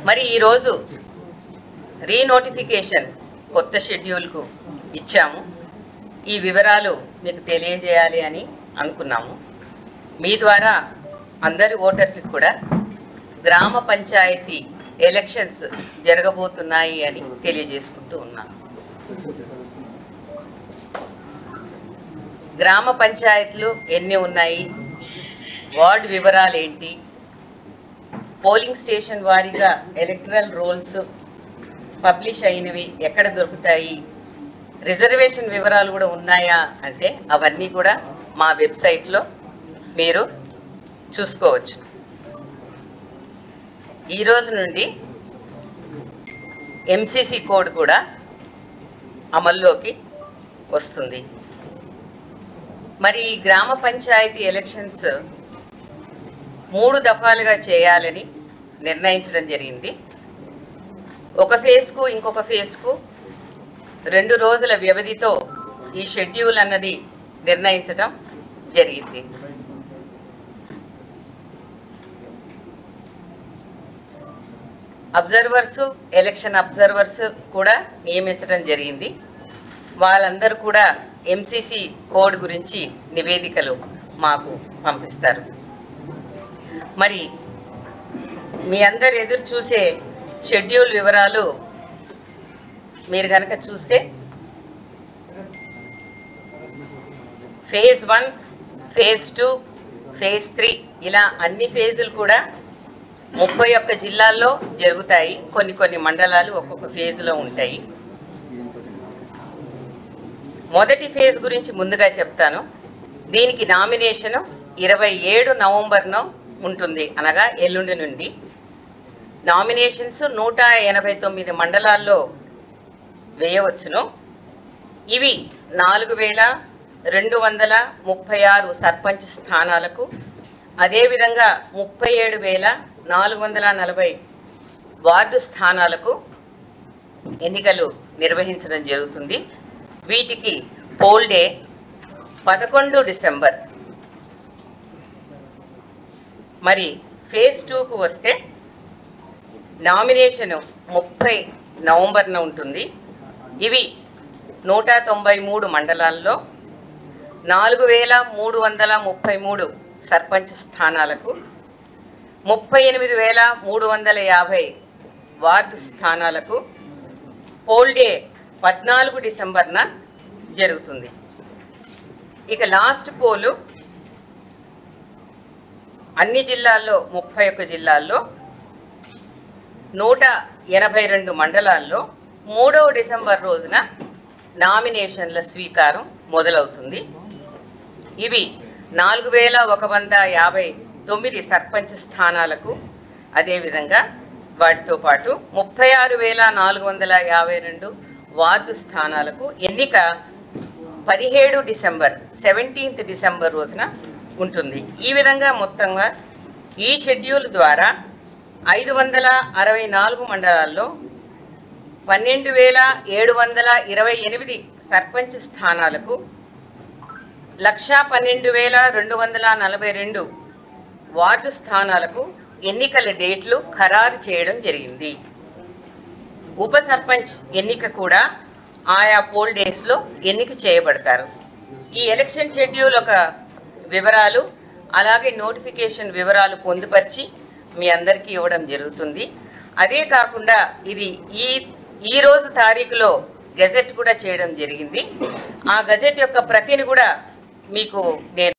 మరి ఈ రోజు రీనోటిఫికేషన్ కొత్త షెడ్యూల్కు ఇచ్చాము. ఈ వివరాలు మీకు తెలియజేయాలి అని అనుకున్నాము. మీ ద్వారా అందరి ఓటర్స్కి కూడా గ్రామ పంచాయతీ ఎలక్షన్స్ జరగబోతున్నాయి అని తెలియజేసుకుంటూ ఉన్నాను. గ్రామ పంచాయతీలు ఎన్ని ఉన్నాయి, వార్డు వివరాలు ఏంటి, పోలింగ్ స్టేషన్ వారీగా ఎలక్టరల్ రోల్స్ పబ్లిష్ అయినవి ఎక్కడ దొరుకుతాయి, రిజర్వేషన్ వివరాలు కూడా ఉన్నాయా అంటే అవన్నీ కూడా మా వెబ్సైట్లో మీరు చూసుకోవచ్చు. ఈరోజు నుండి ఎంసీసీ కోడ్ కూడా అమల్లోకి వస్తుంది. మరి ఈ గ్రామ పంచాయతీ ఎలక్షన్స్ 3 దఫాలుగా చేయాలని నిర్ణయించడం జరిగింది. ఒక ఫేజ్కు ఇంకొక ఫేజ్కు 2 రోజుల వ్యవధితో ఈ షెడ్యూల్ అన్నది నిర్ణయించడం జరిగింది. అబ్జర్వర్స్, ఎలక్షన్ అబ్జర్వర్స్ కూడా నియమించడం జరిగింది. వాళ్ళందరూ కూడా ఎంసీసీ కోడ్ గురించి నివేదికలు మాకు పంపిస్తారు. మరి మీ అందరు ఎదురు చూసే షెడ్యూల్ వివరాలు మీరు కనుక చూస్తే ఫేజ్ 1, ఫేజ్ 2, ఫేజ్ 3 ఇలా అన్ని ఫేజులు కూడా 31 జిల్లాల్లో జరుగుతాయి. కొన్ని మండలాలు ఒక్కొక్క ఫేజ్లో ఉంటాయి. మొదటి ఫేజ్ గురించి ముందుగా చెప్తాను. దీనికి నామినేషన్ 27 నవంబర్ను ఉంటుంది, అనగా ఎల్లుండి నుండి. నామినేషన్స్ 189 మండలాల్లో వేయవచ్చును. ఇవి 4236 సర్పంచ్ స్థానాలకు, అదేవిధంగా 37,440 వార్డు స్థానాలకు ఎన్నికలు నిర్వహించడం జరుగుతుంది. వీటికి పోల్ డే 11 డిసెంబర్. మరి ఫేజ్ 2కు వస్తే నామినేషన్ 30 నవంబర్న ఉంటుంది. ఇవి 193 మండలాల్లో 4333 సర్పంచ్ స్థానాలకు, 38,350 వార్డు స్థానాలకు పోల్ డే 14 డిసెంబర్న జరుగుతుంది. ఇక లాస్ట్ పోలు అన్ని జిల్లాల్లో 31 జిల్లాల్లో 182 మండలాల్లో 3వ డిసెంబర్ రోజున నామినేషన్ల స్వీకారం మొదలవుతుంది. ఇవి 4159 సర్పంచ్ స్థానాలకు, అదేవిధంగా వాటితో పాటు 36,452 వార్డు స్థానాలకు ఎన్నిక 17 డిసెంబర్ 17th డిసెంబర్ రోజున ఉంటుంది. ఈ విధంగా మొత్తంగా ఈ షెడ్యూల్ ద్వారా 564 మండలాల్లో 12,728 సర్పంచ్ స్థానాలకు, 112,242 వార్డు స్థానాలకు ఎన్నికల డేట్లు ఖరారు చేయడం జరిగింది. ఉప సర్పంచ్ ఎన్నిక కూడా ఆయా పోల్ డేస్లో ఎన్నిక చేయబడతారు. ఈ ఎలక్షన్ షెడ్యూల్ ఒక వివరాలు, అలాగే నోటిఫికేషన్ వివరాలు పొందుపరిచి మీ అందరికీ ఇవ్వడం జరుగుతుంది. అదే కాకుండా ఇది ఈ రోజు తారీఖులో గెజెట్ కూడా చేయడం జరిగింది. ఆ గెజెట్ యొక్క ప్రతిని కూడా మీకు నేను